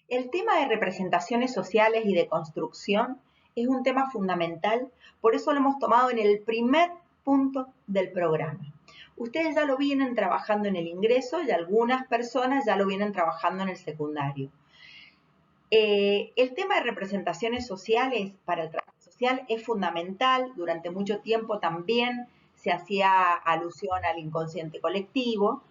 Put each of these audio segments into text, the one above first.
El tema de representaciones sociales y de construcción es un tema fundamental, por eso lo hemos tomado en el primer punto del programa. Ustedes ya lo vienen trabajando en el ingreso y algunas personas ya lo vienen trabajando en el secundario. El tema de representaciones sociales para el trabajo social es fundamental. Durante mucho tiempo también se hacía alusión al inconsciente colectivo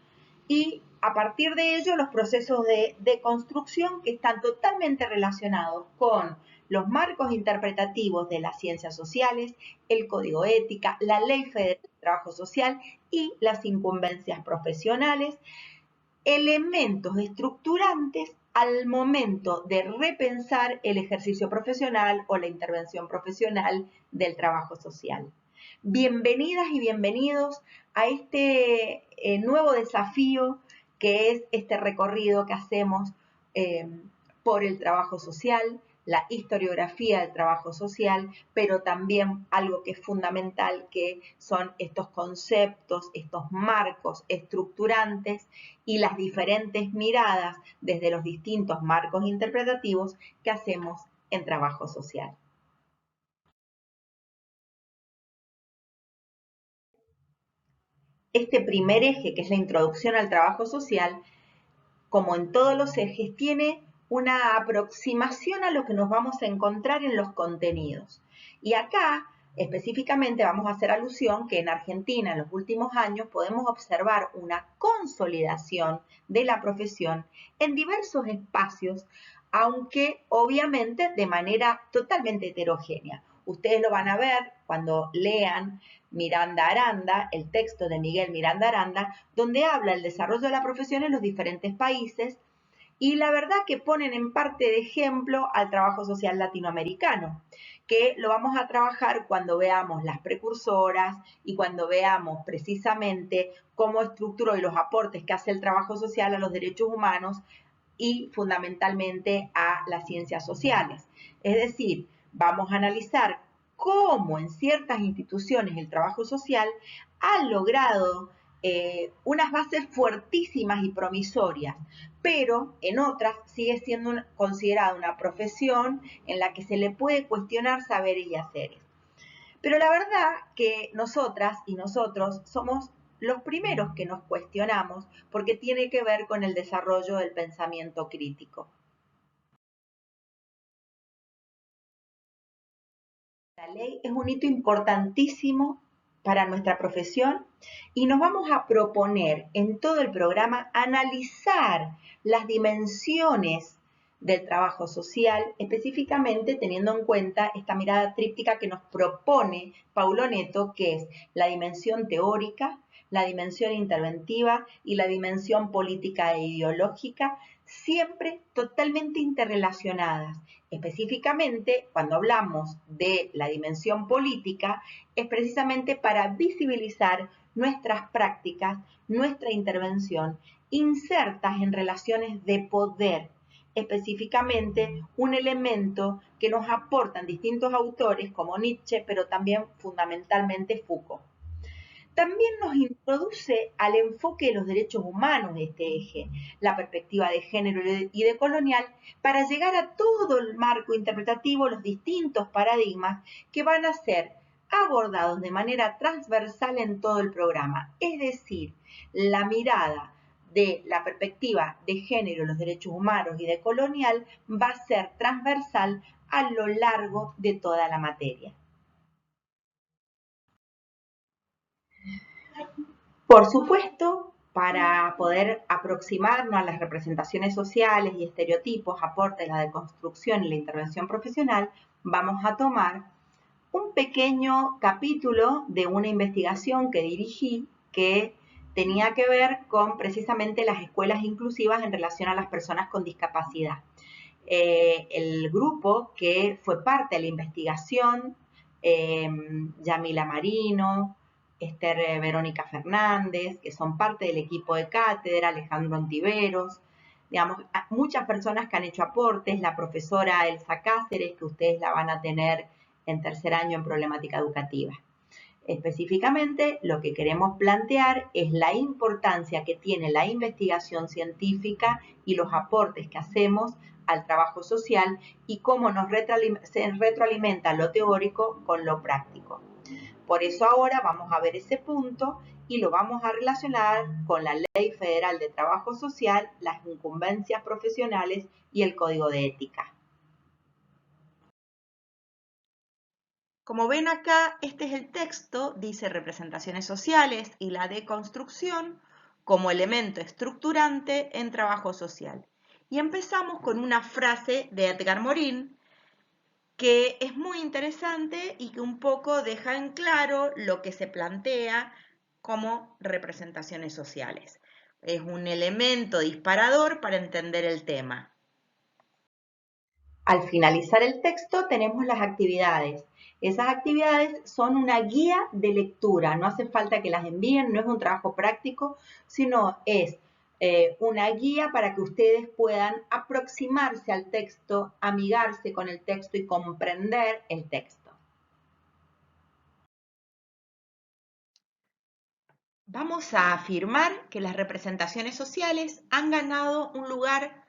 y a partir de ello los procesos de construcción que están totalmente relacionados con los marcos interpretativos de las ciencias sociales, el código ética, la ley federal de trabajo social y las incumbencias profesionales, elementos estructurantes al momento de repensar el ejercicio profesional o la intervención profesional del trabajo social. Bienvenidas y bienvenidos a este nuevo desafío que es este recorrido que hacemos por el trabajo social, la historiografía del trabajo social, pero también algo que es fundamental, que son estos conceptos, estos marcos estructurantes y las diferentes miradas desde los distintos marcos interpretativos que hacemos en trabajo social. Este primer eje, que es la introducción al trabajo social, como en todos los ejes, tiene una aproximación a lo que nos vamos a encontrar en los contenidos. Y acá, específicamente, vamos a hacer alusión que en Argentina, en los últimos años, podemos observar una consolidación de la profesión en diversos espacios, aunque obviamente de manera totalmente heterogénea. Ustedes lo van a ver cuando lean Miranda Aranda, el texto de Miguel Miranda Aranda, donde habla del desarrollo de la profesión en los diferentes países y la verdad que ponen en parte de ejemplo al trabajo social latinoamericano, que lo vamos a trabajar cuando veamos las precursoras y cuando veamos precisamente cómo estructuró y los aportes que hace el trabajo social a los derechos humanos y fundamentalmente a las ciencias sociales. Es decir, vamos a analizar cómo en ciertas instituciones el trabajo social ha logrado unas bases fuertísimas y promisorias, pero en otras sigue siendo considerada una profesión en la que se le puede cuestionar saberes y haceres. Pero la verdad que nosotras y nosotros somos los primeros que nos cuestionamos porque tiene que ver con el desarrollo del pensamiento crítico. La ley es un hito importantísimo para nuestra profesión y nos vamos a proponer en todo el programa analizar las dimensiones del trabajo social, específicamente teniendo en cuenta esta mirada tríptica que nos propone Paulo Neto, que es la dimensión teórica, la dimensión interventiva y la dimensión política e ideológica, siempre totalmente interrelacionadas. Específicamente, cuando hablamos de la dimensión política, es precisamente para visibilizar nuestras prácticas, nuestra intervención, insertas en relaciones de poder, específicamente un elemento que nos aportan distintos autores como Nietzsche, pero también fundamentalmente Foucault. También nos introduce al enfoque de los derechos humanos de este eje, la perspectiva de género y de colonial, para llegar a todo el marco interpretativo, los distintos paradigmas que van a ser abordados de manera transversal en todo el programa. Es decir, la mirada de la perspectiva de género, los derechos humanos y de colonial va a ser transversal a lo largo de toda la materia. Por supuesto, para poder aproximarnos a las representaciones sociales y estereotipos, aportes, la deconstrucción y la intervención profesional, vamos a tomar un pequeño capítulo de una investigación que dirigí que tenía que ver con precisamente las escuelas inclusivas en relación a las personas con discapacidad. El grupo que fue parte de la investigación, Yamila Marino, Esther Verónica Fernández, que son parte del equipo de cátedra, Alejandro Ontiveros, digamos, muchas personas que han hecho aportes, la profesora Elsa Cáceres, que ustedes la van a tener en tercer año en problemática educativa. Específicamente, lo que queremos plantear es la importancia que tiene la investigación científica y los aportes que hacemos al trabajo social y cómo se retroalimenta lo teórico con lo práctico. Por eso ahora vamos a ver ese punto y lo vamos a relacionar con la Ley Federal de Trabajo Social, las incumbencias profesionales y el Código de Ética. Como ven acá, este es el texto, dice representaciones sociales y la deconstrucción como elemento estructurante en trabajo social. Y empezamos con una frase de Edgar Morin que es muy interesante y que un poco deja en claro lo que se plantea como representaciones sociales. Es un elemento disparador para entender el tema. Al finalizar el texto tenemos las actividades. Esas actividades son una guía de lectura, no hace falta que las envíen, no es un trabajo práctico, sino es una guía para que ustedes puedan aproximarse al texto, amigarse con el texto y comprender el texto. Vamos a afirmar que las representaciones sociales han ganado un lugar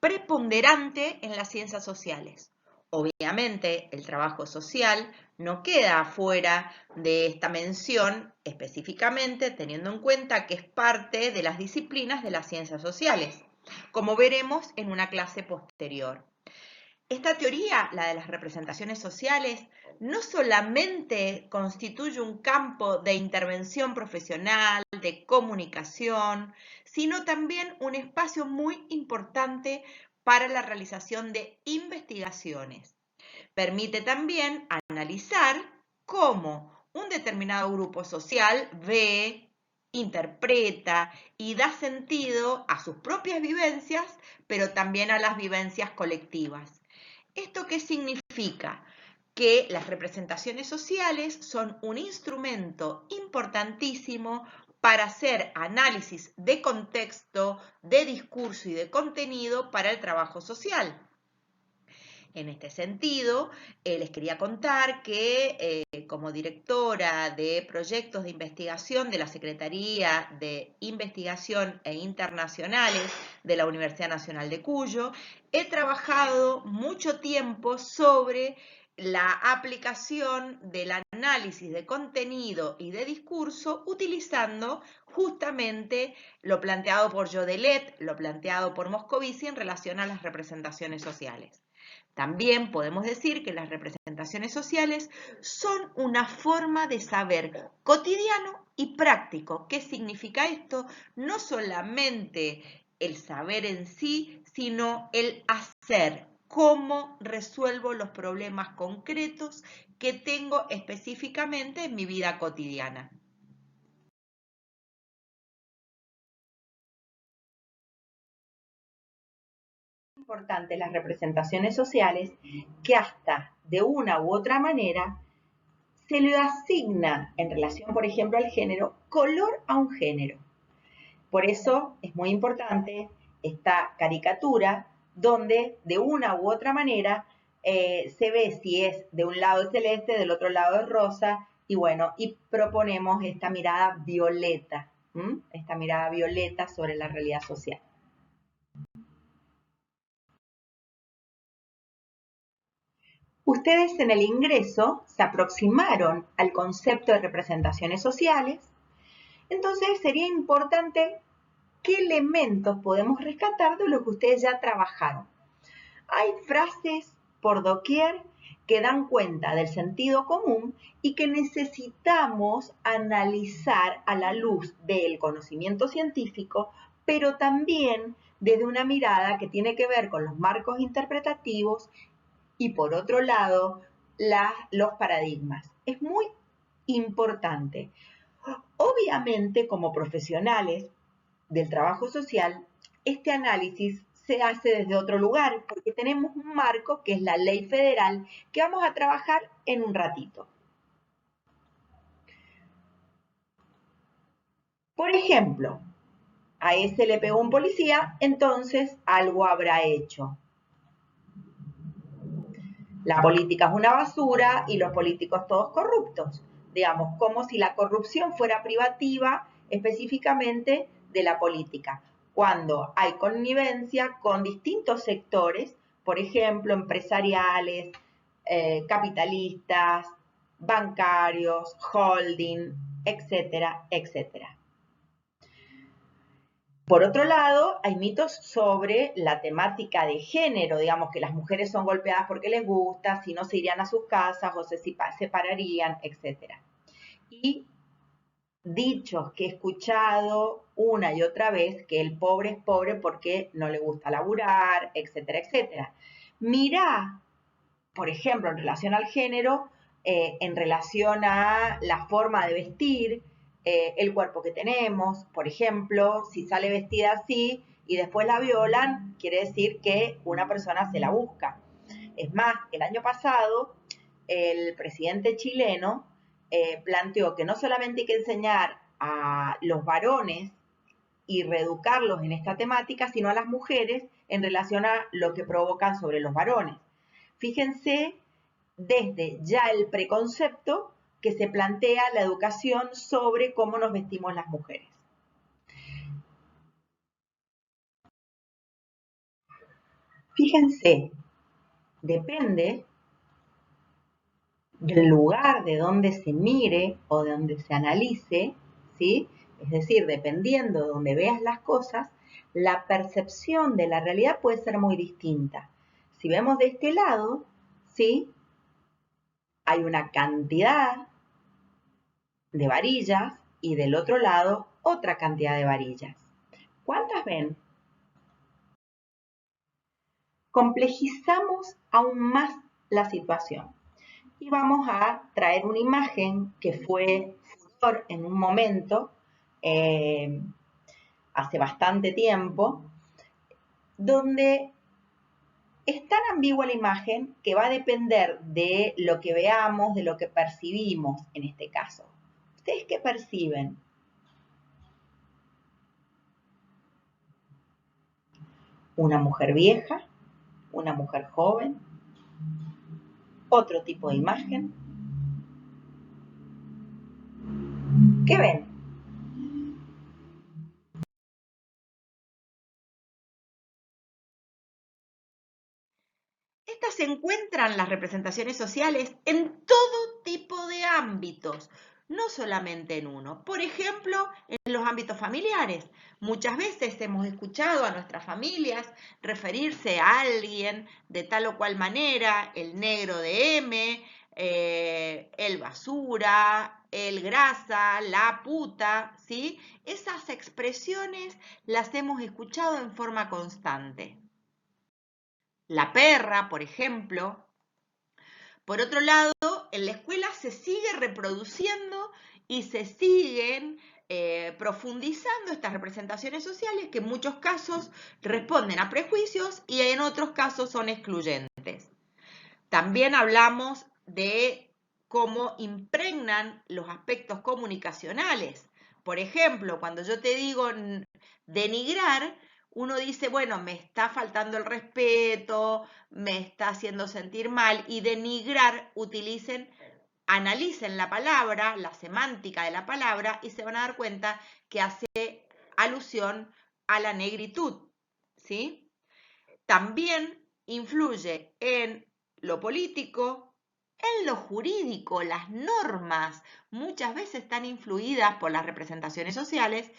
preponderante en las ciencias sociales. Obviamente, el trabajo social no queda afuera de esta mención, específicamente teniendo en cuenta que es parte de las disciplinas de las ciencias sociales, como veremos en una clase posterior. Esta teoría, la de las representaciones sociales, no solamente constituye un campo de intervención profesional, de comunicación, sino también un espacio muy importante para la realización de investigaciones. Permite también analizar cómo un determinado grupo social ve, interpreta y da sentido a sus propias vivencias, pero también a las vivencias colectivas. ¿Esto qué significa? Que las representaciones sociales son un instrumento importantísimo para hacer análisis de contexto, de discurso y de contenido para el trabajo social. En este sentido, les quería contar que como directora de proyectos de investigación de la Secretaría de Investigación e Internacionales de la Universidad Nacional de Cuyo, he trabajado mucho tiempo sobre la aplicación del análisis de contenido y de discurso utilizando justamente lo planteado por Jodelet, lo planteado por Moscovici en relación a las representaciones sociales. También podemos decir que las representaciones sociales son una forma de saber cotidiano y práctico. ¿Qué significa esto? No solamente el saber en sí, sino el hacer. ¿Cómo resuelvo los problemas concretos que tengo específicamente en mi vida cotidiana? Importante las representaciones sociales que hasta de una u otra manera se le asigna en relación, por ejemplo, al género, color a un género. Por eso es muy importante esta caricatura donde de una u otra manera se ve si es de un lado es celeste, del otro lado es rosa, y bueno, y proponemos esta mirada violeta, esta mirada violeta sobre la realidad social. Ustedes en el ingreso se aproximaron al concepto de representaciones sociales, entonces sería importante qué elementos podemos rescatar de lo que ustedes ya trabajaron. Hay frases por doquier que dan cuenta del sentido común y que necesitamos analizar a la luz del conocimiento científico, pero también desde una mirada que tiene que ver con los marcos interpretativos y por otro lado, los paradigmas. Es muy importante. Obviamente, como profesionales del trabajo social, este análisis se hace desde otro lugar porque tenemos un marco que es la ley federal que vamos a trabajar en un ratito. Por ejemplo, a ese le pegó un policía, entonces algo habrá hecho. La política es una basura y los políticos todos corruptos. digamos, como si la corrupción fuera privativa específicamente de la política, cuando hay connivencia con distintos sectores, por ejemplo, empresariales, capitalistas, bancarios, holding, etcétera, etcétera. Por otro lado, hay mitos sobre la temática de género, digamos que las mujeres son golpeadas porque les gusta, si no se irían a sus casas o se separarían, etc. Y dichos que he escuchado una y otra vez, que el pobre es pobre porque no le gusta laburar, etcétera, etcétera. Mirá, por ejemplo, en relación al género, en relación a la forma de vestir, el cuerpo que tenemos, por ejemplo, si sale vestida así y después la violan, quiere decir que una persona se la busca. Es más, el año pasado el presidente chileno planteó que no solamente hay que enseñar a los varones y reeducarlos en esta temática, sino a las mujeres en relación a lo que provocan sobre los varones. Fíjense desde ya el preconcepto que se plantea la educación sobre cómo nos vestimos las mujeres. Fíjense, depende del lugar de donde se mire o de donde se analice, ¿sí? Es decir, dependiendo de donde veas las cosas, la percepción de la realidad puede ser muy distinta. Si vemos de este lado, ¿sí? Hay una cantidad de varillas y del otro lado otra cantidad de varillas. ¿Cuántas ven? Complejizamos aún más la situación y vamos a traer una imagen que fue furor en un momento, hace bastante tiempo, donde es tan ambigua la imagen que va a depender de lo que veamos, de lo que percibimos en este caso. ¿Ustedes qué perciben? ¿Una mujer vieja? ¿Una mujer joven? ¿Otro tipo de imagen? ¿Qué ven? Estas se encuentran las representaciones sociales en todo tipo de ámbitos, no solamente en uno. Por ejemplo, en los ámbitos familiares. Muchas veces hemos escuchado a nuestras familias referirse a alguien de tal o cual manera, el negro de M, el basura, el grasa, la puta, ¿sí? Esas expresiones las hemos escuchado en forma constante. La perra, por ejemplo. Por otro lado, en la escuela se sigue reproduciendo y se siguen profundizando estas representaciones sociales que en muchos casos responden a prejuicios y en otros casos son excluyentes. También hablamos de cómo impregnan los aspectos comunicacionales. Por ejemplo, cuando yo te digo denigrar, uno dice, bueno, me está faltando el respeto, me está haciendo sentir mal, y denigrar, analicen la palabra, la semántica de la palabra, y se van a dar cuenta que hace alusión a la negritud, ¿sí? También influye en lo político, en lo jurídico. Las normas muchas veces están influidas por las representaciones sociales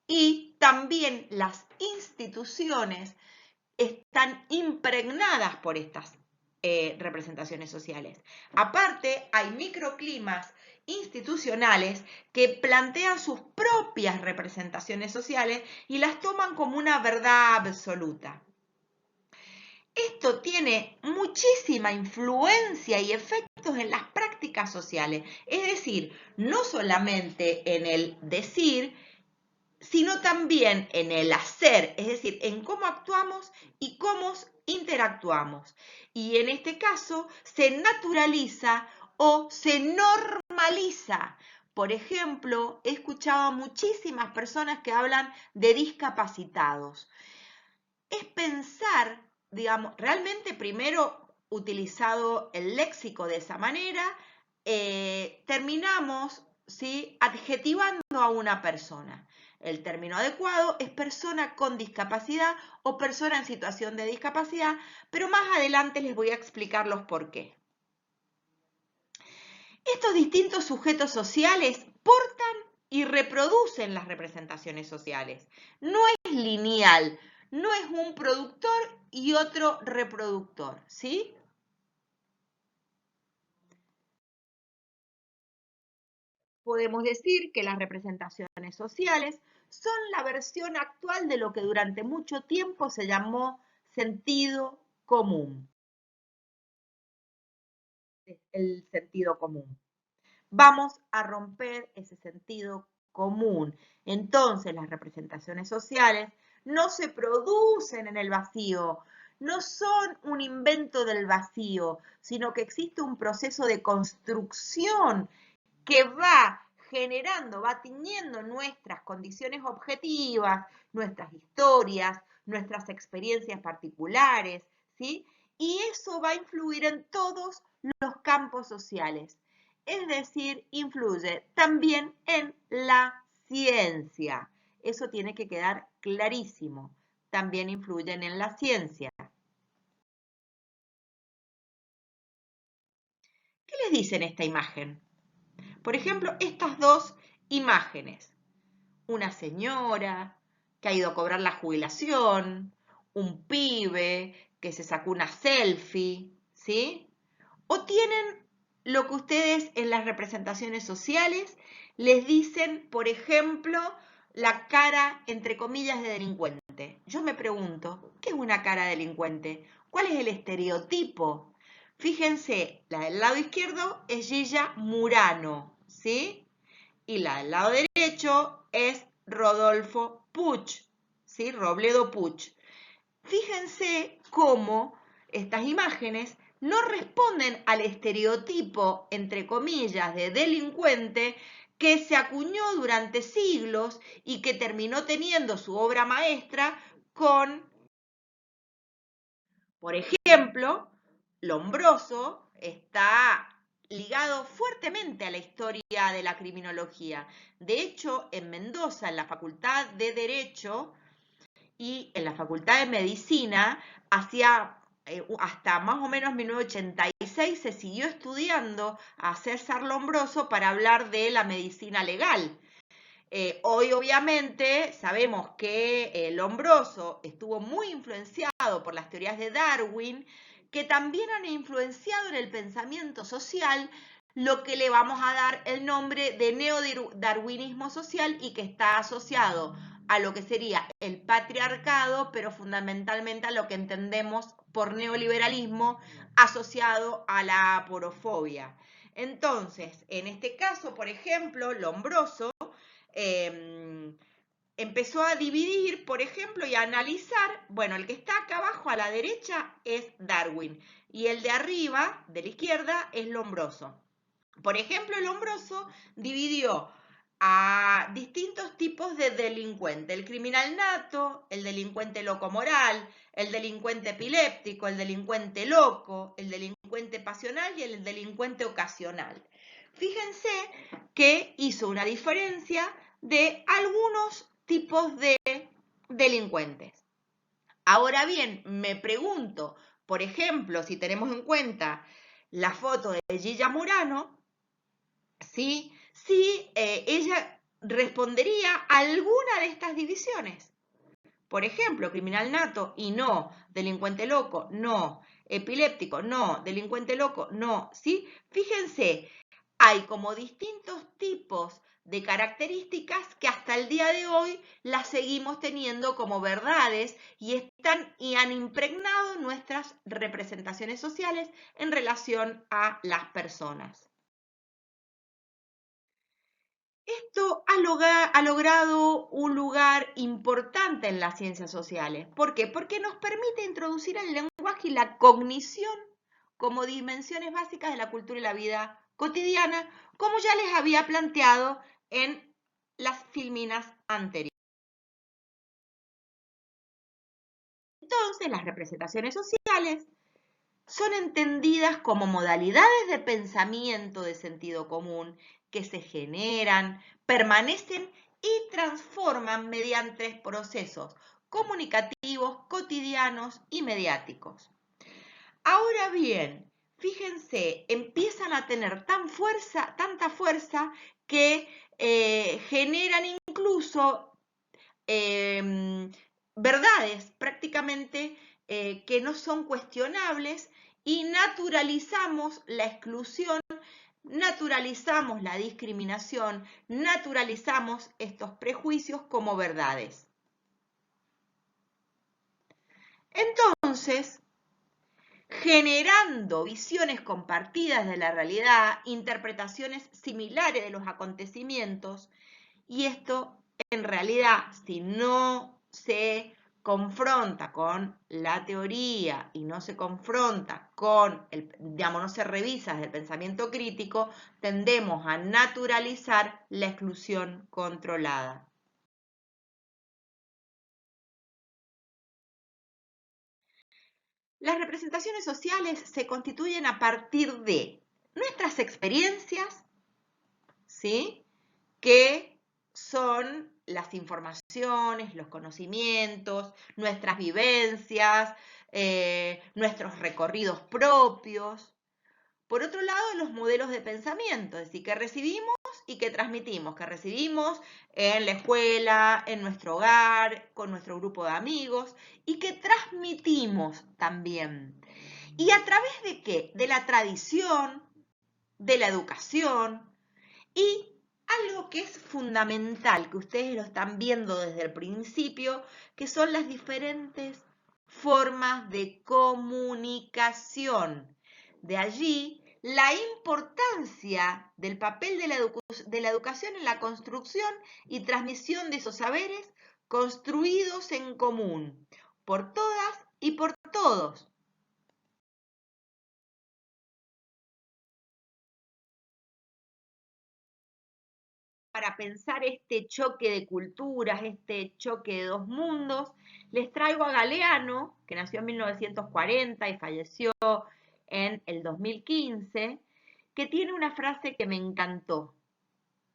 y también las instituciones están impregnadas por estas representaciones sociales. Aparte, hay microclimas institucionales que plantean sus propias representaciones sociales y las toman como una verdad absoluta. Esto tiene muchísima influencia y efectos en las prácticas sociales, es decir, no solamente en el decir, sino también en el hacer, es decir, en cómo actuamos y cómo interactuamos. Y en este caso se naturaliza o se normaliza. Por ejemplo, he escuchado a muchísimas personas que hablan de discapacitados. Es pensar, digamos, realmente primero utilizado el léxico de esa manera, terminamos, ¿sí?, adjetivando a una persona. El término adecuado es persona con discapacidad o persona en situación de discapacidad, pero más adelante les voy a explicar los por qué. Estos distintos sujetos sociales portan y reproducen las representaciones sociales. No es lineal, no es un productor y otro reproductor, ¿sí? Podemos decir que las representaciones sociales son la versión actual de lo que durante mucho tiempo se llamó sentido común. El sentido común. Vamos a romper ese sentido común. Entonces, las representaciones sociales no se producen en el vacío, no son un invento del vacío, sino que existe un proceso de construcción que va generando, va tiñendo nuestras condiciones objetivas, nuestras historias, nuestras experiencias particulares, ¿sí? Y eso va a influir en todos los campos sociales. Es decir, influye también en la ciencia. Eso tiene que quedar clarísimo. También influyen en la ciencia. ¿Qué les dice en esta imagen? Por ejemplo, estas dos imágenes. Una señora que ha ido a cobrar la jubilación, un pibe que se sacó una selfie, ¿sí? O tienen lo que ustedes en las representaciones sociales les dicen, por ejemplo, la cara, entre comillas, de delincuente. Yo me pregunto, ¿qué es una cara de delincuente? ¿Cuál es el estereotipo? Fíjense, la del lado izquierdo es Gilla Murano, ¿sí? Y la del lado derecho es Rodolfo Puch, ¿sí? Robledo Puch. Fíjense cómo estas imágenes no responden al estereotipo, entre comillas, de delincuente que se acuñó durante siglos y que terminó teniendo su obra maestra con, por ejemplo, Lombroso está ligado fuertemente a la historia de la criminología. De hecho, en Mendoza, en la Facultad de Derecho y en la Facultad de Medicina, hasta más o menos 1986 se siguió estudiando a César Lombroso para hablar de la medicina legal. Hoy obviamente sabemos que Lombroso estuvo muy influenciado por las teorías de Darwin, que también han influenciado en el pensamiento social, lo que le vamos a dar el nombre de neodarwinismo social y que está asociado a lo que sería el patriarcado, pero fundamentalmente a lo que entendemos por neoliberalismo asociado a la aporofobia. Entonces, en este caso, por ejemplo, Lombroso empezó a dividir, por ejemplo, y a analizar, bueno, el que está acá abajo a la derecha es Darwin y el de arriba, de la izquierda, es Lombroso. Por ejemplo, Lombroso dividió a distintos tipos de delincuente, el criminal nato, el delincuente loco moral, el delincuente epiléptico, el delincuente loco, el delincuente pasional y el delincuente ocasional. Fíjense que hizo una diferencia de algunos tipos de delincuentes. Ahora bien, me pregunto, por ejemplo, si tenemos en cuenta la foto de Gilla Murano, ¿sí? Si ella respondería a alguna de estas divisiones. Por ejemplo, criminal nato y no, delincuente loco, no, epiléptico, no, delincuente loco, no, ¿sí? Fíjense, hay como distintos tipos de características que hasta el día de hoy las seguimos teniendo como verdades y han impregnado nuestras representaciones sociales en relación a las personas. Esto ha logrado un lugar importante en las ciencias sociales. ¿Por qué? Porque nos permite introducir el lenguaje y la cognición como dimensiones básicas de la cultura y la vida cotidiana, como ya les había planteado en las filminas anteriores. Entonces, las representaciones sociales son entendidas como modalidades de pensamiento de sentido común que se generan, permanecen y transforman mediante procesos comunicativos, cotidianos y mediáticos. Ahora bien, fíjense, empiezan a tener tanta fuerza que generan incluso verdades prácticamente que no son cuestionables y naturalizamos la exclusión, naturalizamos la discriminación, naturalizamos estos prejuicios como verdades. Entonces, generando visiones compartidas de la realidad, interpretaciones similares de los acontecimientos, y esto en realidad, si no se confronta con la teoría y no se confronta con, no se revisa desde el pensamiento crítico, tendemos a naturalizar la exclusión controlada. Las representaciones sociales se constituyen a partir de nuestras experiencias, ¿sí?, que son las informaciones, los conocimientos, nuestras vivencias, nuestros recorridos propios. Por otro lado, los modelos de pensamiento, es decir, que recibimos y que transmitimos, que recibimos en la escuela, en nuestro hogar, con nuestro grupo de amigos y que transmitimos también. ¿Y a través de qué? De la tradición, de la educación y algo que es fundamental, que ustedes lo están viendo desde el principio, que son las diferentes formas de comunicación. De allí la importancia del papel de la educación en la construcción y transmisión de esos saberes construidos en común, por todas y por todos. Para pensar este choque de culturas, este choque de dos mundos, les traigo a Galeano, que nació en 1940 y falleció en el 2015, que tiene una frase que me encantó.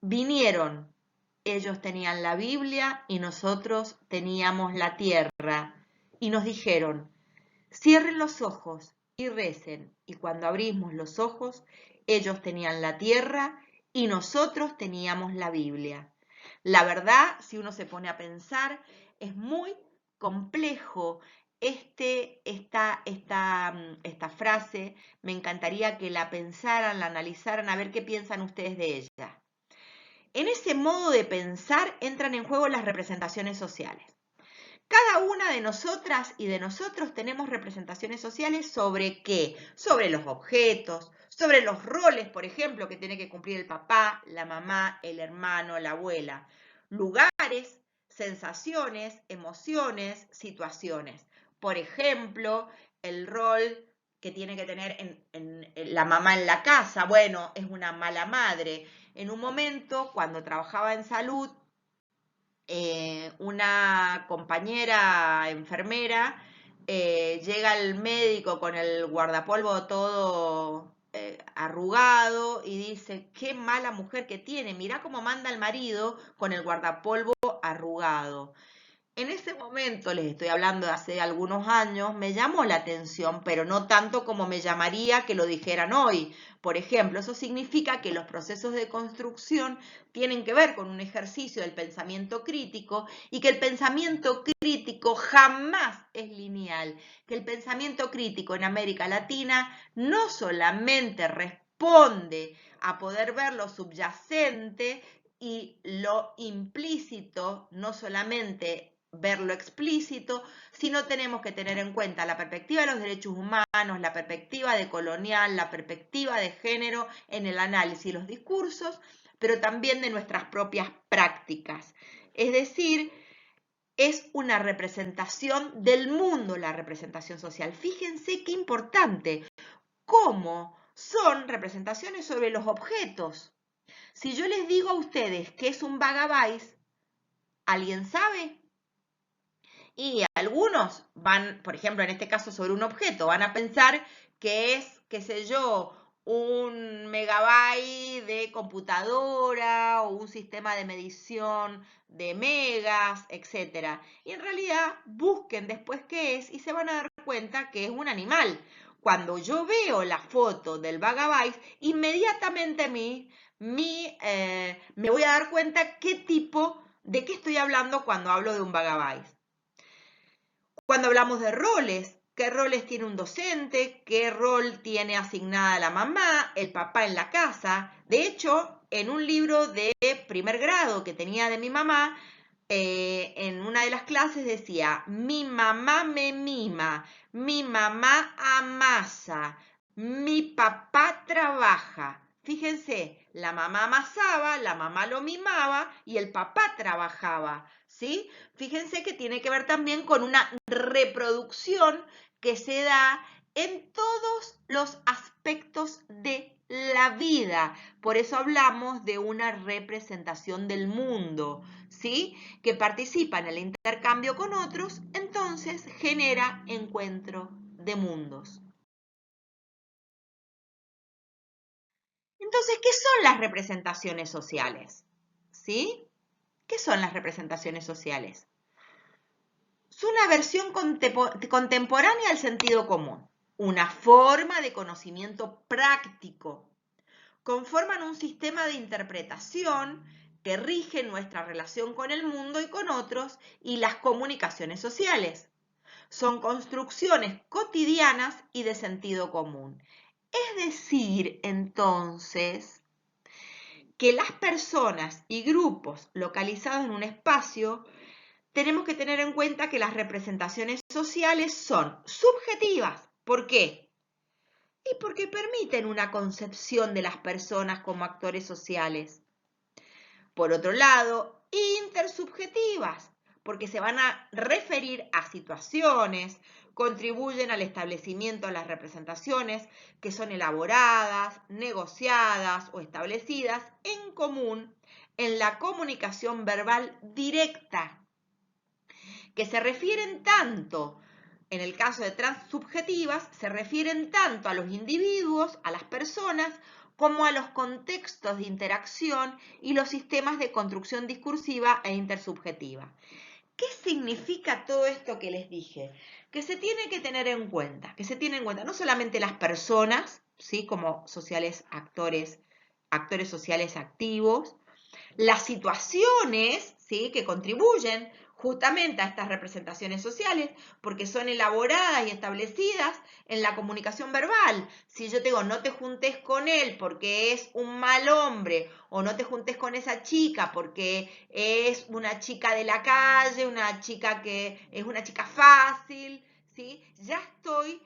Vinieron, ellos tenían la Biblia y nosotros teníamos la tierra, y nos dijeron, cierren los ojos y recen, y cuando abrimos los ojos, ellos tenían la tierra y nosotros teníamos la Biblia. La verdad, si uno se pone a pensar, es muy complejo esta frase. Me encantaría que la pensaran, la analizaran, a ver qué piensan ustedes de ella. En ese modo de pensar entran en juego las representaciones sociales. Cada una de nosotras y de nosotros tenemos representaciones sociales ¿sobre qué? Sobre los objetos, sobre los roles, por ejemplo, que tiene que cumplir el papá, la mamá, el hermano, la abuela. Lugares, sensaciones, emociones, situaciones. Por ejemplo, el rol que tiene que tener la mamá en la casa. Bueno, es una mala madre. En un momento, cuando trabajaba en salud, una compañera enfermera llega al médico con el guardapolvo todo arrugado y dice, qué mala mujer que tiene, mirá cómo manda el marido con el guardapolvo arrugado. En ese momento, les estoy hablando de hace algunos años, me llamó la atención, pero no tanto como me llamaría que lo dijeran hoy. Por ejemplo, eso significa que los procesos de construcción tienen que ver con un ejercicio del pensamiento crítico y que el pensamiento crítico jamás es lineal, que el pensamiento crítico en América Latina no solamente responde a poder ver lo subyacente y lo implícito, no solamente ver lo explícito, sino tenemos que tener en cuenta la perspectiva de los derechos humanos, la perspectiva decolonial, la perspectiva de género en el análisis de los discursos, pero también de nuestras propias prácticas. Es decir, es una representación del mundo la representación social. Fíjense qué importante, cómo son representaciones sobre los objetos. Si yo les digo a ustedes que es un vagabundo, ¿alguien sabe? Y algunos van, por ejemplo, en este caso sobre un objeto, van a pensar que es, qué sé yo, un megabyte de computadora o un sistema de medición de megas, etc. Y en realidad busquen después qué es y se van a dar cuenta que es un animal. Cuando yo veo la foto del Vagabyte, inmediatamente me voy a dar cuenta de qué estoy hablando cuando hablo de un Vagabyte. Cuando hablamos de roles, ¿qué roles tiene un docente? ¿Qué rol tiene asignada la mamá, el papá en la casa? De hecho, en un libro de primer grado que tenía de mi mamá, en una de las clases decía, mi mamá me mima, mi mamá amasa, mi papá trabaja. Fíjense, la mamá amasaba, la mamá lo mimaba y el papá trabajaba, ¿sí? Fíjense que tiene que ver también con una reproducción que se da en todos los aspectos de la vida. Por eso hablamos de una representación del mundo, ¿sí? Que participa en el intercambio con otros, entonces genera encuentro de mundos. Entonces, ¿qué son las representaciones sociales? ¿Sí? ¿Qué son las representaciones sociales? Es una versión contemporánea del sentido común, una forma de conocimiento práctico. Conforman un sistema de interpretación que rige nuestra relación con el mundo y con otros y las comunicaciones sociales. Son construcciones cotidianas y de sentido común. Es decir, entonces, que las personas y grupos localizados en un espacio tenemos que tener en cuenta que las representaciones sociales son subjetivas. ¿Por qué? Y porque permiten una concepción de las personas como actores sociales. Por otro lado, intersubjetivas, porque se van a referir a situaciones, contribuyen al establecimiento de las representaciones que son elaboradas, negociadas o establecidas en común en la comunicación verbal directa, que se refieren tanto, en el caso de transsubjetivas, se refieren tanto a los individuos, a las personas, como a los contextos de interacción y los sistemas de construcción discursiva e intersubjetiva. ¿Qué significa todo esto que les dije? Que se tiene que tener en cuenta, que se tiene en cuenta no solamente las personas, ¿sí? Como actores sociales activos, las situaciones, ¿sí? Que contribuyen justamente a estas representaciones sociales, porque son elaboradas y establecidas en la comunicación verbal. Si yo te digo, no te juntes con él porque es un mal hombre, o no te juntes con esa chica porque es una chica de la calle, una chica que es una chica fácil, ¿sí? Ya estoy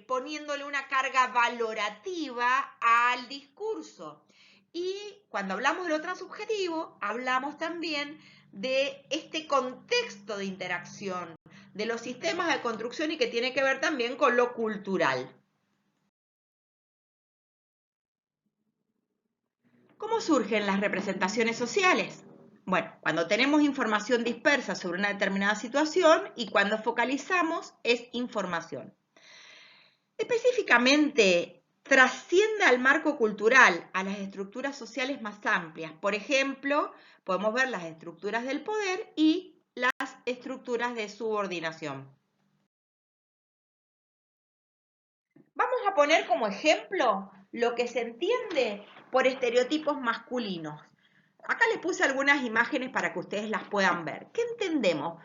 poniéndole una carga valorativa al discurso. Y cuando hablamos de lo transubjetivo, hablamos también de este contexto de interacción, de los sistemas de construcción y que tiene que ver también con lo cultural. ¿Cómo surgen las representaciones sociales? Bueno, cuando tenemos información dispersa sobre una determinada situación y cuando focalizamos es información. Específicamente, trasciende al marco cultural, a las estructuras sociales más amplias. Por ejemplo, podemos ver las estructuras del poder y las estructuras de subordinación. Vamos a poner como ejemplo lo que se entiende por estereotipos masculinos. Acá les puse algunas imágenes para que ustedes las puedan ver. ¿Qué entendemos?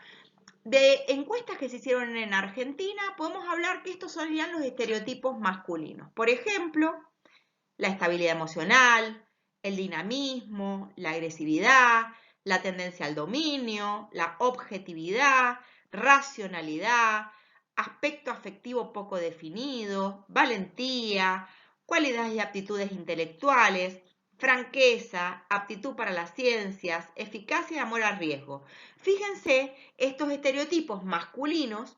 De encuestas que se hicieron en Argentina, podemos hablar que estos serían los estereotipos masculinos. Por ejemplo, la estabilidad emocional, el dinamismo, la agresividad, la tendencia al dominio, la objetividad, racionalidad, aspecto afectivo poco definido, valentía, cualidades y aptitudes intelectuales, franqueza, aptitud para las ciencias, eficacia y amor al riesgo. Fíjense, estos estereotipos masculinos,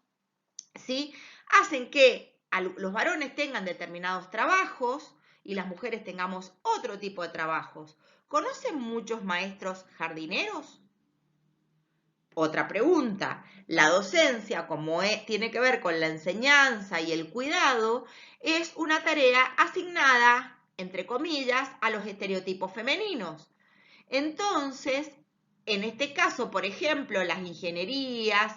¿sí? Hacen que los varones tengan determinados trabajos y las mujeres tengamos otro tipo de trabajos. ¿Conocen muchos maestros jardineros? Otra pregunta, la docencia, como tiene que ver con la enseñanza y el cuidado, es una tarea asignada, entre comillas, a los estereotipos femeninos. Entonces, en este caso, por ejemplo, las ingenierías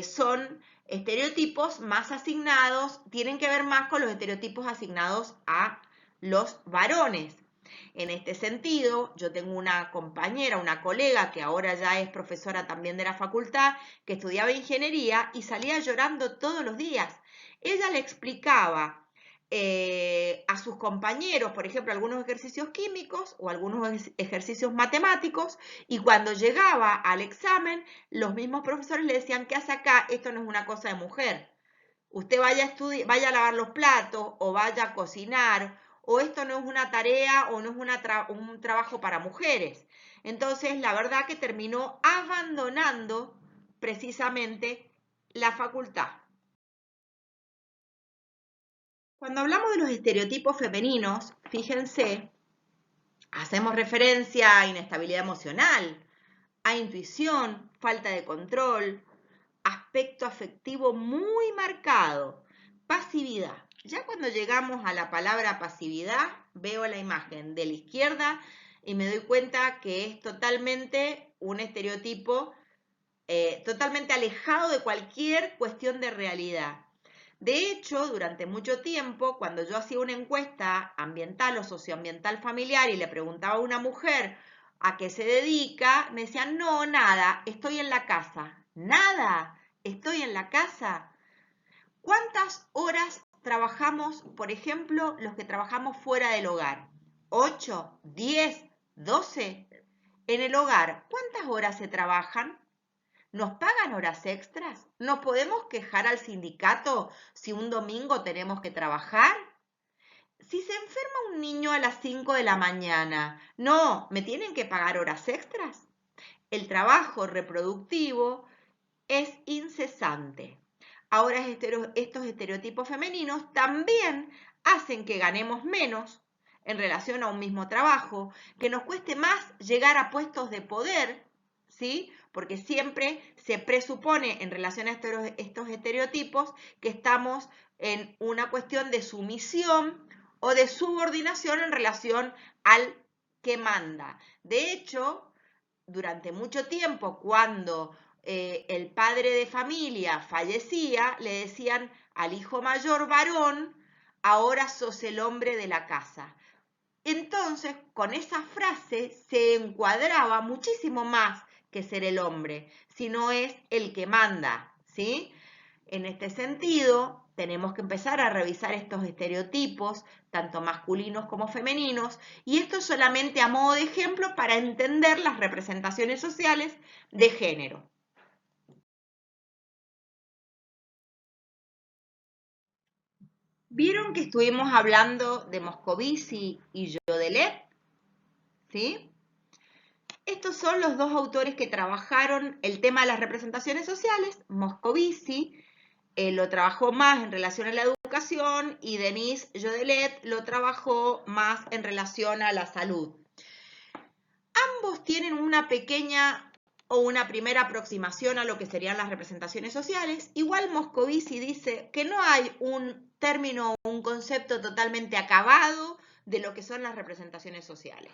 son estereotipos más asignados, tienen que ver más con los estereotipos asignados a los varones. En este sentido, yo tengo una compañera, una colega que ahora ya es profesora también de la facultad, que estudiaba ingeniería y salía llorando todos los días. Ella le explicaba a sus compañeros, por ejemplo, algunos ejercicios químicos o algunos ejercicios matemáticos, y cuando llegaba al examen, los mismos profesores le decían, ¿qué hace acá? Esto no es una cosa de mujer. Usted vaya a estudiar, vaya a lavar los platos o vaya a cocinar, o esto no es una tarea o no es un trabajo para mujeres. Entonces, la verdad que terminó abandonando precisamente la facultad. Cuando hablamos de los estereotipos femeninos, fíjense, hacemos referencia a inestabilidad emocional, a intuición, falta de control, aspecto afectivo muy marcado, pasividad. Ya cuando llegamos a la palabra pasividad, veo la imagen de la izquierda y me doy cuenta que es totalmente un estereotipo totalmente alejado de cualquier cuestión de realidad. De hecho, durante mucho tiempo, cuando yo hacía una encuesta ambiental o socioambiental familiar y le preguntaba a una mujer a qué se dedica, me decían, no, nada, estoy en la casa. Nada, estoy en la casa. ¿Cuántas horas trabajamos, por ejemplo, los que trabajamos fuera del hogar? ¿8, 10, 12? En el hogar, ¿cuántas horas se trabajan? ¿Nos pagan horas extras? ¿Nos podemos quejar al sindicato si un domingo tenemos que trabajar? Si se enferma un niño a las 5 de la mañana, no, ¿me tienen que pagar horas extras? El trabajo reproductivo es incesante. Ahora estos estereotipos femeninos también hacen que ganemos menos en relación a un mismo trabajo, que nos cueste más llegar a puestos de poder, ¿sí? Porque siempre se presupone en relación a estos estereotipos que estamos en una cuestión de sumisión o de subordinación en relación al que manda. De hecho, durante mucho tiempo, cuando el padre de familia fallecía, le decían al hijo mayor varón, ahora sos el hombre de la casa. Entonces, con esa frase se encuadraba muchísimo más que ser el hombre, sino es el que manda, ¿sí? En este sentido, tenemos que empezar a revisar estos estereotipos, tanto masculinos como femeninos, y esto solamente a modo de ejemplo para entender las representaciones sociales de género. ¿Vieron que estuvimos hablando de Moscovici y Jodelet? ¿Sí? Estos son los dos autores que trabajaron el tema de las representaciones sociales. Moscovici lo trabajó más en relación a la educación y Denis Jodelet lo trabajó más en relación a la salud. Ambos tienen una pequeña o una primera aproximación a lo que serían las representaciones sociales. Igual Moscovici dice que no hay un término o un concepto totalmente acabado de lo que son las representaciones sociales.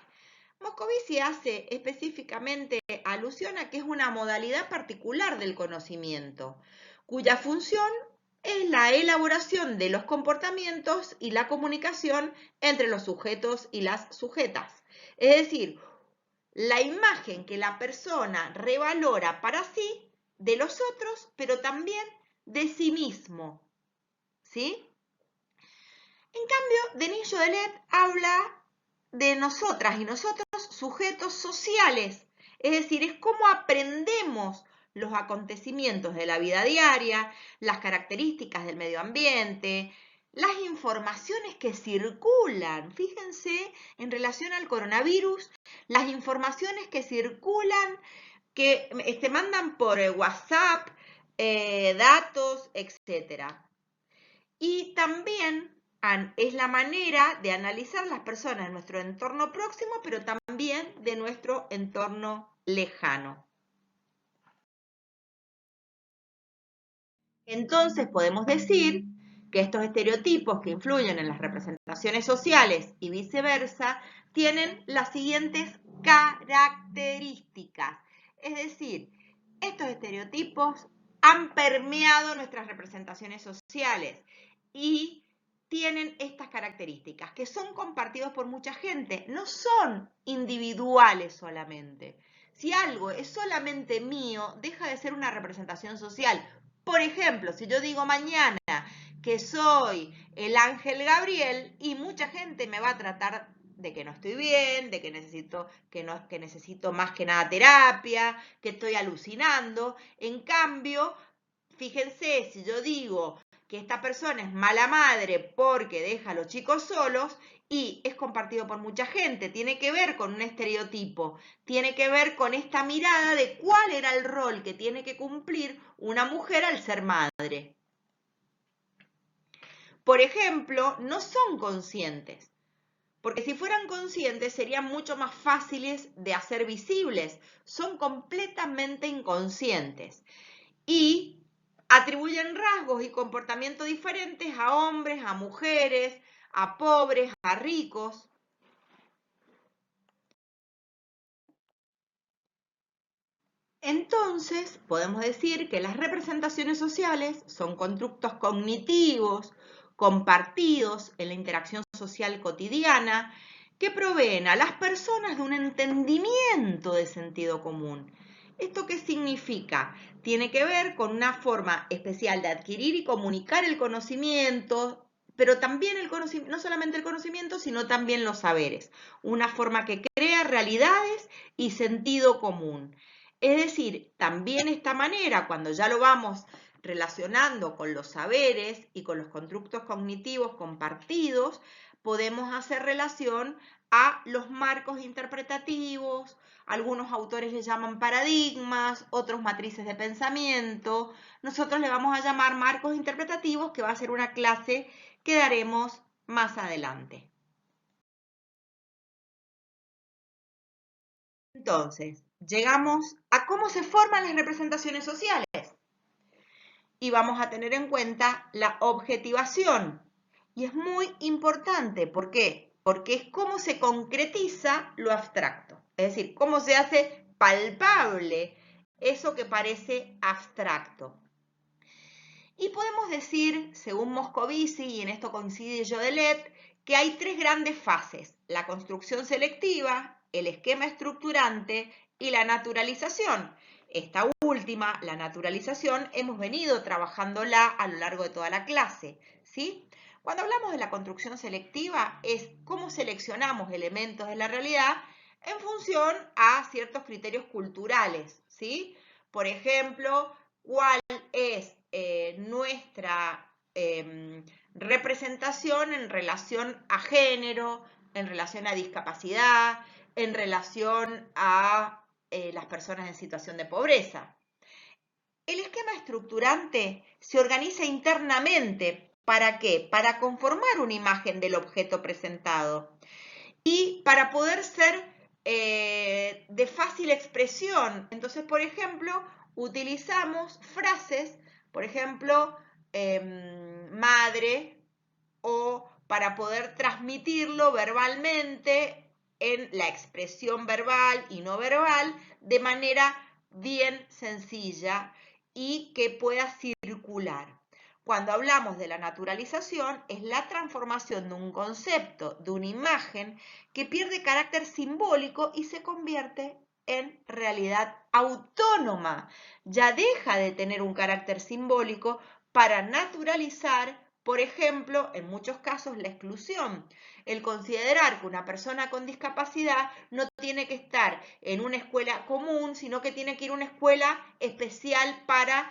Moscovici hace específicamente alusión a que es una modalidad particular del conocimiento, cuya función es la elaboración de los comportamientos y la comunicación entre los sujetos y las sujetas. Es decir, la imagen que la persona revalora para sí de los otros, pero también de sí mismo. ¿Sí? En cambio, Denis Jodelet habla de nosotras y nosotros sujetos sociales, es decir, es cómo aprendemos los acontecimientos de la vida diaria, las características del medio ambiente, las informaciones que circulan. Fíjense, en relación al coronavirus, las informaciones que circulan, que se mandan por WhatsApp, datos, etc. Y también es la manera de analizar las personas de nuestro entorno próximo, pero también de nuestro entorno lejano. Entonces podemos decir que estos estereotipos que influyen en las representaciones sociales y viceversa tienen las siguientes características. Es decir, estos estereotipos han permeado nuestras representaciones sociales y tienen estas características que son compartidos por mucha gente, no son individuales solamente. Si algo es solamente mío, deja de ser una representación social. Por ejemplo, si yo digo mañana que soy el ángel Gabriel y mucha gente me va a tratar de que no estoy bien, de que necesito más que nada terapia, que estoy alucinando. En cambio, fíjense, si yo digo que esta persona es mala madre porque deja a los chicos solos y es compartido por mucha gente, tiene que ver con un estereotipo, tiene que ver con esta mirada de cuál era el rol que tiene que cumplir una mujer al ser madre. Por ejemplo, no son conscientes, porque si fueran conscientes serían mucho más fáciles de hacer visibles, son completamente inconscientes. Y atribuyen rasgos y comportamientos diferentes a hombres, a mujeres, a pobres, a ricos. Entonces, podemos decir que las representaciones sociales son constructos cognitivos compartidos en la interacción social cotidiana que proveen a las personas de un entendimiento de sentido común. ¿Esto qué significa? Tiene que ver con una forma especial de adquirir y comunicar el conocimiento, pero también no solamente el conocimiento, sino también los saberes. Una forma que crea realidades y sentido común. Es decir, también esta manera, cuando ya lo vamos relacionando con los saberes y con los constructos cognitivos compartidos, podemos hacer relación a los marcos interpretativos, algunos autores le llaman paradigmas, otros matrices de pensamiento. Nosotros le vamos a llamar marcos interpretativos, que va a ser una clase que daremos más adelante. Entonces, llegamos a cómo se forman las representaciones sociales. Y vamos a tener en cuenta la objetivación. Y es muy importante, ¿por qué? Porque es cómo se concretiza lo abstracto, es decir, cómo se hace palpable eso que parece abstracto. Y podemos decir, según Moscovici, y en esto coincide Jodelet, que hay tres grandes fases: la construcción selectiva, el esquema estructurante y la naturalización. Esta última, la naturalización, hemos venido trabajándola a lo largo de toda la clase, ¿sí? Cuando hablamos de la construcción selectiva es cómo seleccionamos elementos de la realidad en función a ciertos criterios culturales, ¿sí? Por ejemplo, cuál es nuestra representación en relación a género, en relación a discapacidad, en relación a las personas en situación de pobreza. El esquema estructurante se organiza internamente. ¿Para qué? Para conformar una imagen del objeto presentado y para poder ser de fácil expresión. Entonces, por ejemplo, utilizamos frases, por ejemplo, madre, o para poder transmitirlo verbalmente en la expresión verbal y no verbal de manera bien sencilla y que pueda circular. Cuando hablamos de la naturalización, es la transformación de un concepto, de una imagen, que pierde carácter simbólico y se convierte en realidad autónoma. Ya deja de tener un carácter simbólico para naturalizar, por ejemplo, en muchos casos, la exclusión. El considerar que una persona con discapacidad no tiene que estar en una escuela común, sino que tiene que ir a una escuela especial para,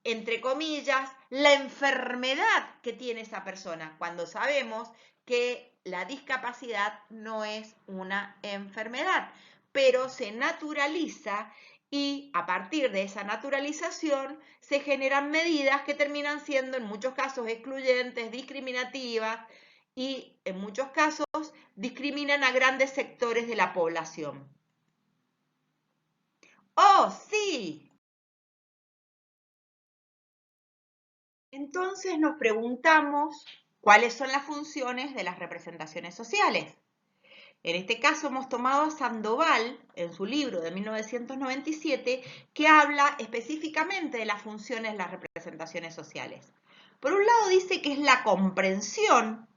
entre comillas, la enfermedad que tiene esa persona, cuando sabemos que la discapacidad no es una enfermedad, pero se naturaliza y a partir de esa naturalización se generan medidas que terminan siendo en muchos casos excluyentes, discriminativas y en muchos casos discriminan a grandes sectores de la población. ¡Oh, sí! Entonces nos preguntamos cuáles son las funciones de las representaciones sociales. En este caso hemos tomado a Sandoval en su libro de 1997 que habla específicamente de las funciones de las representaciones sociales. Por un lado dice que es la comprensión,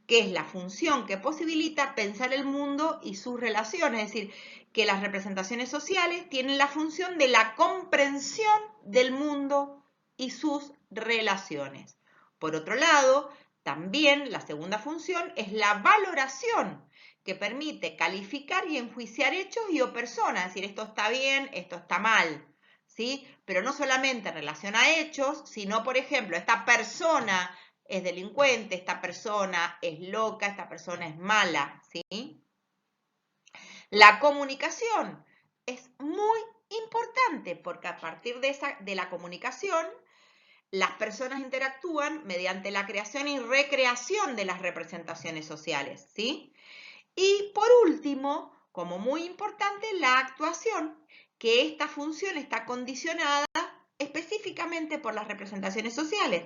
que es la función que posibilita pensar el mundo y sus relaciones, es decir, que las representaciones sociales tienen la función de la comprensión del mundo y sus relaciones. Por otro lado, también la segunda función es la valoración, que permite calificar y enjuiciar hechos y o personas, es decir, esto está bien, esto está mal, ¿sí? Pero no solamente en relación a hechos, sino, por ejemplo, esta persona es delincuente, esta persona es loca, esta persona es mala, ¿sí? La comunicación es muy importante porque a partir de la comunicación las personas interactúan mediante la creación y recreación de las representaciones sociales, ¿sí? Y por último, como muy importante, la actuación, que esta función está condicionada específicamente por las representaciones sociales,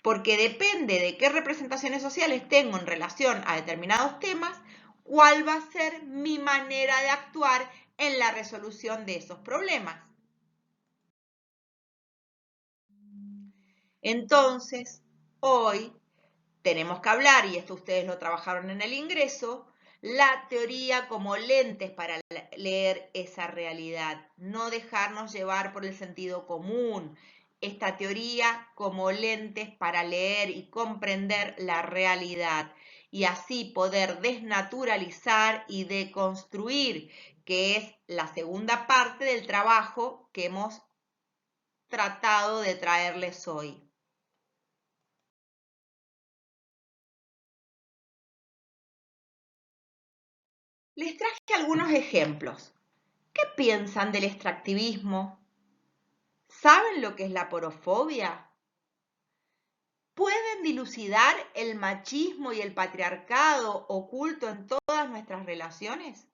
porque depende de qué representaciones sociales tengo en relación a determinados temas, cuál va a ser mi manera de actuar en la resolución de esos problemas. Entonces, hoy tenemos que hablar, y esto ustedes lo trabajaron en el ingreso, la teoría como lentes para leer esa realidad, no dejarnos llevar por el sentido común. Esta teoría como lentes para leer y comprender la realidad y así poder desnaturalizar y deconstruir, que es la segunda parte del trabajo que hemos tratado de traerles hoy. Les traje algunos ejemplos. ¿Qué piensan del extractivismo? ¿Saben lo que es la porofobia? ¿Pueden dilucidar el machismo y el patriarcado oculto en todas nuestras relaciones?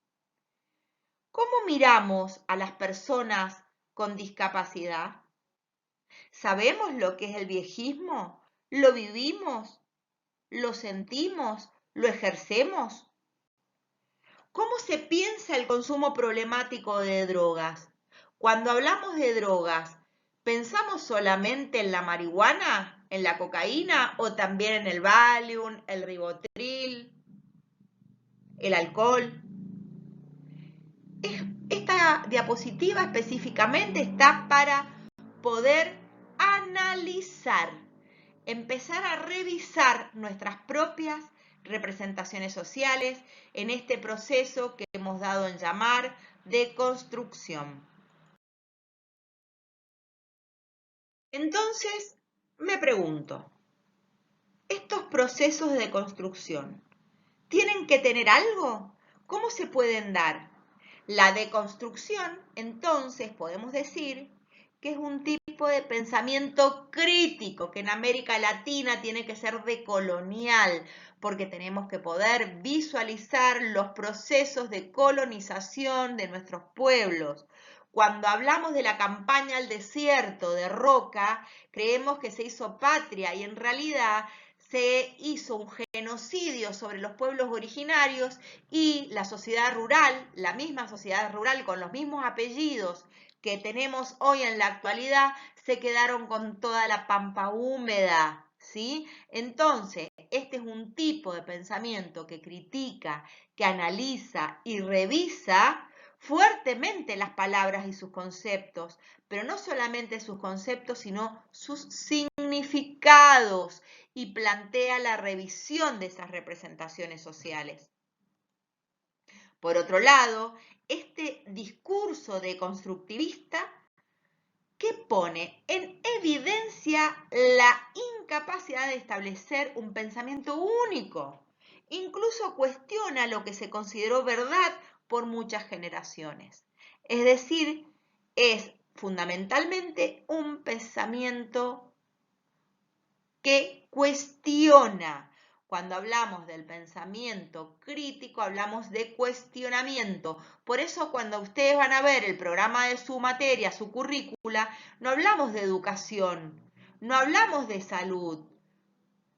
¿Cómo miramos a las personas con discapacidad? ¿Sabemos lo que es el viejismo? ¿Lo vivimos? ¿Lo sentimos? ¿Lo ejercemos? ¿Cómo se piensa el consumo problemático de drogas? Cuando hablamos de drogas, ¿pensamos solamente en la marihuana, en la cocaína o también en el Valium, el Rivotril, el alcohol? Esta diapositiva específicamente está para poder analizar, empezar a revisar nuestras propias representaciones sociales en este proceso que hemos dado en llamar de construcción. Entonces, me pregunto, ¿estos procesos de construcción tienen que tener algo? ¿Cómo se pueden dar? La deconstrucción, entonces, podemos decir que es un tipo de pensamiento crítico, que en América Latina tiene que ser decolonial, porque tenemos que poder visualizar los procesos de colonización de nuestros pueblos. Cuando hablamos de la campaña al desierto de Roca, creemos que se hizo patria y en realidad se hizo un genocidio sobre los pueblos originarios y la sociedad rural, la misma sociedad rural con los mismos apellidos que tenemos hoy en la actualidad, se quedaron con toda la pampa húmeda, ¿sí? Entonces, este es un tipo de pensamiento que critica, que analiza y revisa fuertemente las palabras y sus conceptos, pero no solamente sus conceptos, sino sus significados y plantea la revisión de esas representaciones sociales. Por otro lado, este discurso deconstructivista que pone en evidencia la incapacidad de establecer un pensamiento único, incluso cuestiona lo que se consideró verdad por muchas generaciones. Es decir, es fundamentalmente un pensamiento que cuestiona. Cuando hablamos del pensamiento crítico, hablamos de cuestionamiento. Por eso cuando ustedes van a ver el programa de su materia, su currícula, no hablamos de educación, no hablamos de salud,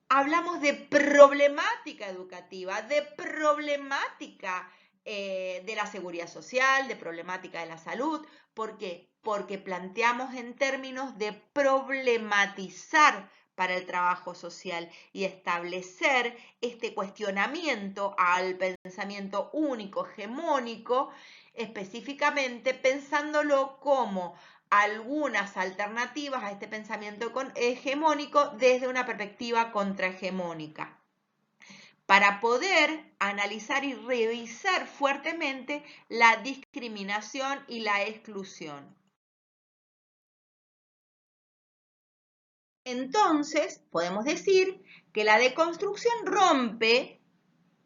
hablamos de problemática educativa, de problemática de la seguridad social, de problemática de la salud. ¿Por qué? Porque planteamos en términos de problematizar para el trabajo social y establecer este cuestionamiento al pensamiento único, hegemónico, específicamente pensándolo como algunas alternativas a este pensamiento hegemónico desde una perspectiva contrahegemónica, para poder analizar y revisar fuertemente la discriminación y la exclusión. Entonces, podemos decir que la deconstrucción rompe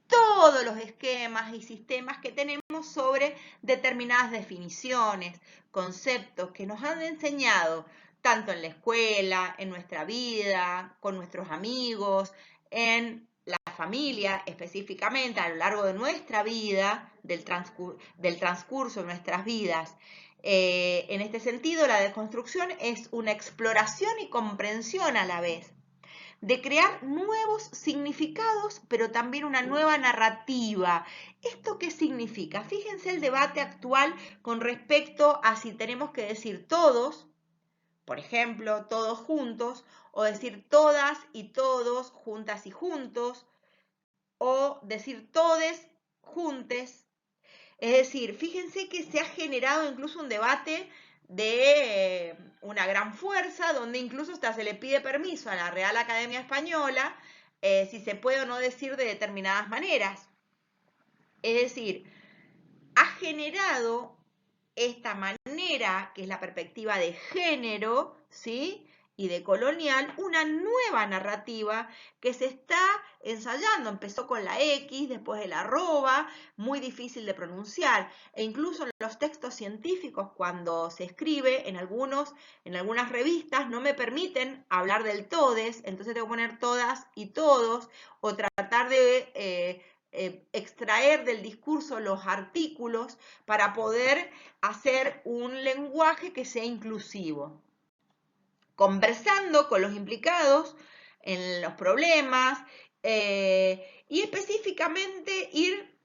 todos los esquemas y sistemas que tenemos sobre determinadas definiciones, conceptos que nos han enseñado tanto en la escuela, en nuestra vida, con nuestros amigos, en la familia específicamente a lo largo de nuestra vida, del transcurso de nuestras vidas. En este sentido, la deconstrucción es una exploración y comprensión a la vez de crear nuevos significados, pero también una nueva narrativa. ¿Esto qué significa? Fíjense el debate actual con respecto a si tenemos que decir todos, por ejemplo, todos juntos, o decir todas y todos, juntas y juntos, o decir todes, juntes. Es decir, fíjense que se ha generado incluso un debate de una gran fuerza, donde incluso hasta se le pide permiso a la Real Academia Española si se puede o no decir de determinadas maneras. Es decir, ha generado esta manera, que es la perspectiva de género, ¿sí?, y de colonial, una nueva narrativa que se está ensayando. Empezó con la X, después el arroba, muy difícil de pronunciar. E incluso en los textos científicos, cuando se escribe, en algunas revistas, no me permiten hablar del todes, entonces tengo que poner todas y todos, o tratar de extraer del discurso los artículos para poder hacer un lenguaje que sea inclusivo. Conversando con los implicados en los problemas y específicamente ir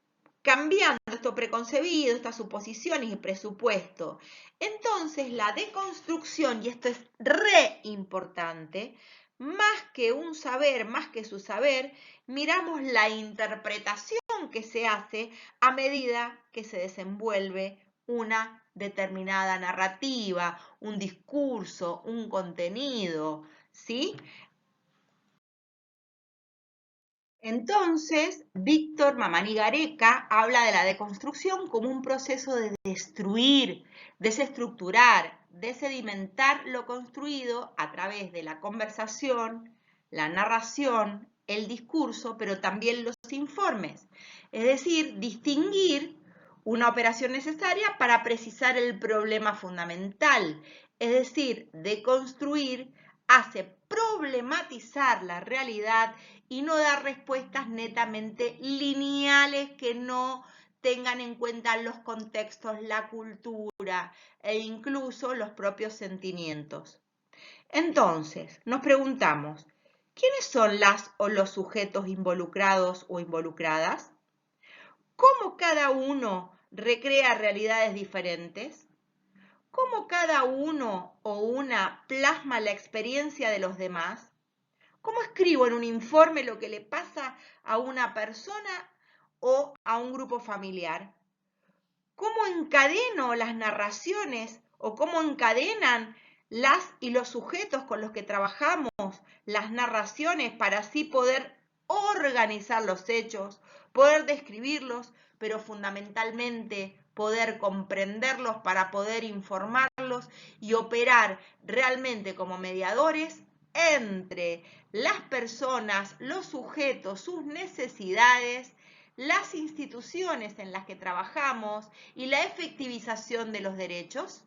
cambiando esto preconcebido, estas suposiciones y presupuesto. Entonces, la deconstrucción, y esto es re importante, más que un saber, más que su saber, miramos la interpretación que se hace a medida que se desenvuelve una determinada narrativa, un discurso, un contenido, ¿sí? Entonces, Víctor Mamani Gareca habla de la deconstrucción como un proceso de destruir, desestructurar, desedimentar lo construido a través de la conversación, la narración, el discurso, pero también los informes. Es decir, distinguir una operación necesaria para precisar el problema fundamental. Es decir, deconstruir hace problematizar la realidad y no dar respuestas netamente lineales que no tengan en cuenta los contextos, la cultura e incluso los propios sentimientos. Entonces, nos preguntamos, ¿quiénes son las o los sujetos involucrados o involucradas? ¿Cómo cada uno recrea realidades diferentes? ¿Cómo cada uno o una plasma la experiencia de los demás? ¿Cómo escribo en un informe lo que le pasa a una persona o a un grupo familiar? ¿Cómo encadeno las narraciones o cómo encadenan las y los sujetos con los que trabajamos las narraciones para así poder organizar los hechos, poder describirlos, pero fundamentalmente poder comprenderlos para poder informarlos y operar realmente como mediadores entre las personas, los sujetos, sus necesidades, las instituciones en las que trabajamos y la efectivización de los derechos?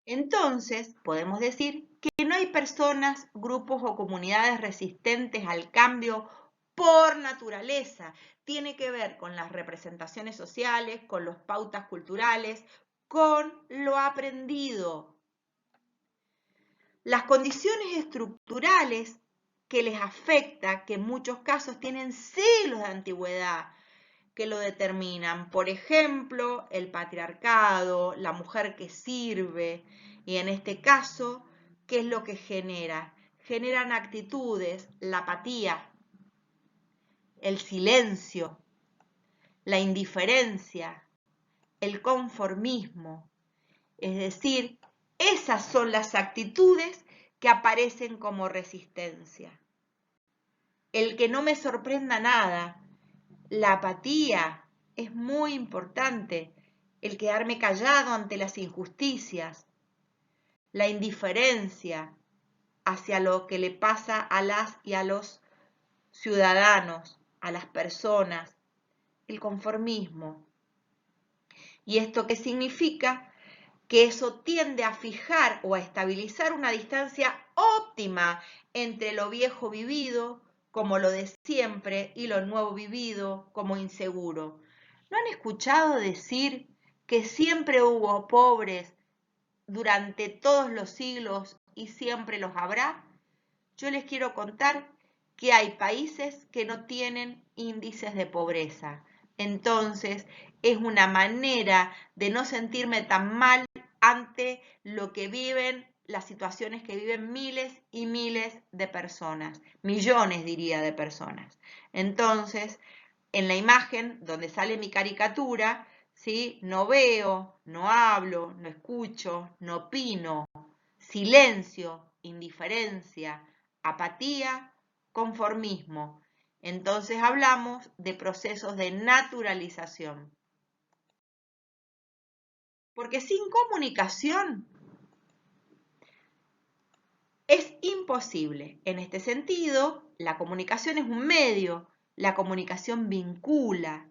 Entonces, podemos decir que no hay personas, grupos o comunidades resistentes al cambio por naturaleza. Tiene que ver con las representaciones sociales, con las pautas culturales, con lo aprendido. Las condiciones estructurales que les afecta, que en muchos casos tienen siglos de antigüedad, que lo determinan. Por ejemplo, el patriarcado, la mujer que sirve, y en este caso, ¿qué es lo que genera? Generan actitudes, la apatía, el silencio, la indiferencia, el conformismo. Es decir, esas son las actitudes que aparecen como resistencia. El que no me sorprenda nada, la apatía es muy importante, el quedarme callado ante las injusticias, la indiferencia hacia lo que le pasa a las y a los ciudadanos, a las personas, el conformismo. ¿Y esto qué significa? Que eso tiende a fijar o a estabilizar una distancia óptima entre lo viejo vivido, como lo de siempre, y lo nuevo vivido, como inseguro. ¿No han escuchado decir que siempre hubo pobres durante todos los siglos y siempre los habrá? Yo les quiero contar que hay países que no tienen índices de pobreza. Entonces, es una manera de no sentirme tan mal ante lo que viven, las situaciones que viven miles y miles de personas, millones diría de personas. Entonces, en la imagen donde sale mi caricatura, ¿sí? No veo, no hablo, no escucho, no opino, silencio, indiferencia, apatía, conformismo. Entonces hablamos de procesos de naturalización. Porque sin comunicación es imposible. En este sentido, la comunicación es un medio, la comunicación vincula,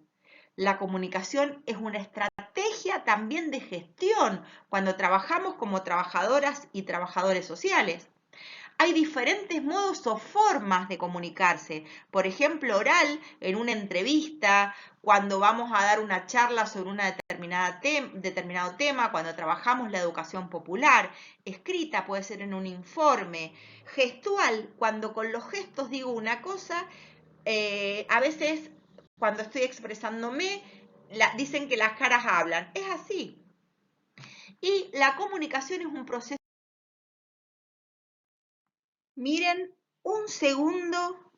la comunicación es una estrategia también de gestión cuando trabajamos como trabajadoras y trabajadores sociales. Hay diferentes modos o formas de comunicarse. Por ejemplo, oral, en una entrevista, cuando vamos a dar una charla sobre un determinado tema, cuando trabajamos la educación popular. Escrita, puede ser en un informe. Gestual, cuando con los gestos digo una cosa, a veces cuando estoy expresándome, dicen que las caras hablan. Es así. Y la comunicación es un proceso. Miren un segundo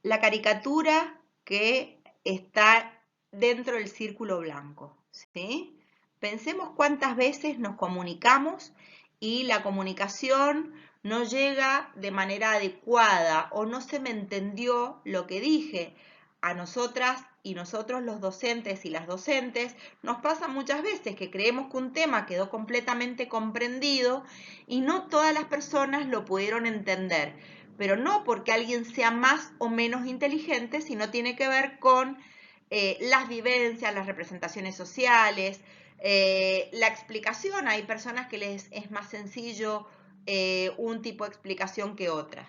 la caricatura que está dentro del círculo blanco, ¿sí? Pensemos cuántas veces nos comunicamos y la comunicación no llega de manera adecuada o no se me entendió lo que dije. A nosotras y nosotros los docentes y las docentes nos pasa muchas veces que creemos que un tema quedó completamente comprendido y no todas las personas lo pudieron entender, pero no porque alguien sea más o menos inteligente, sino tiene que ver con las vivencias, las representaciones sociales, la explicación. Hay personas que les es más sencillo un tipo de explicación que otra.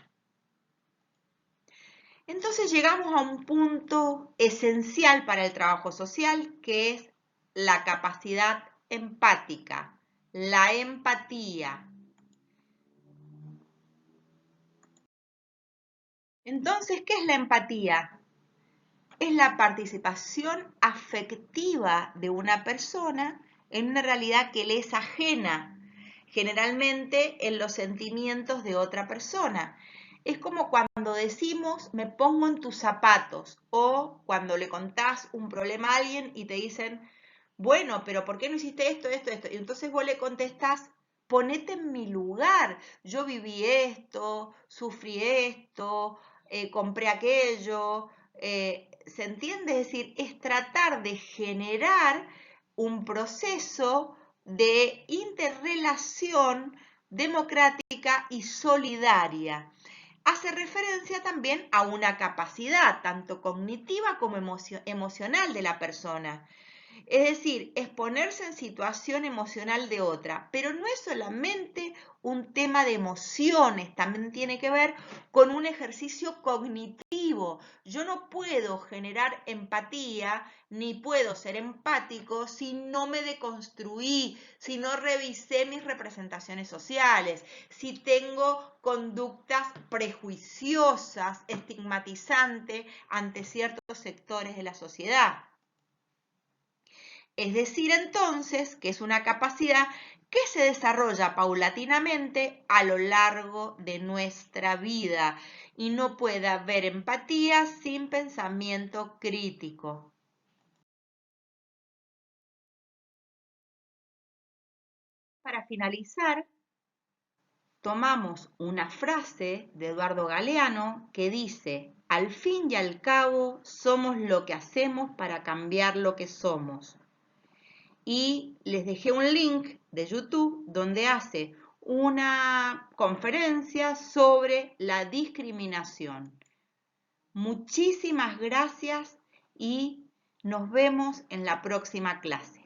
Entonces llegamos a un punto esencial para el trabajo social, que es la capacidad empática, la empatía. Entonces, ¿qué es la empatía? Es la participación afectiva de una persona en una realidad que le es ajena, generalmente en los sentimientos de otra persona. Es como cuando decimos, me pongo en tus zapatos, o cuando le contás un problema a alguien y te dicen, bueno, pero ¿por qué no hiciste esto, esto, esto? Y entonces vos le contestás, ponete en mi lugar, yo viví esto, sufrí esto, compré aquello, ¿se entiende? Es decir, es tratar de generar un proceso de interrelación democrática y solidaria. Hace referencia también a una capacidad, tanto cognitiva como emocional de la persona. Es decir, es ponerse en situación emocional de otra, pero no es solamente un tema de emociones, también tiene que ver con un ejercicio cognitivo negativo. Yo no puedo generar empatía ni puedo ser empático si no me deconstruí, si no revisé mis representaciones sociales, si tengo conductas prejuiciosas, estigmatizantes ante ciertos sectores de la sociedad. Es decir, entonces, que es una capacidad que se desarrolla paulatinamente a lo largo de nuestra vida y no puede haber empatía sin pensamiento crítico. Para finalizar, tomamos una frase de Eduardo Galeano que dice: al fin y al cabo somos lo que hacemos para cambiar lo que somos. Y les dejé un link de YouTube donde hace una conferencia sobre la discriminación. Muchísimas gracias y nos vemos en la próxima clase.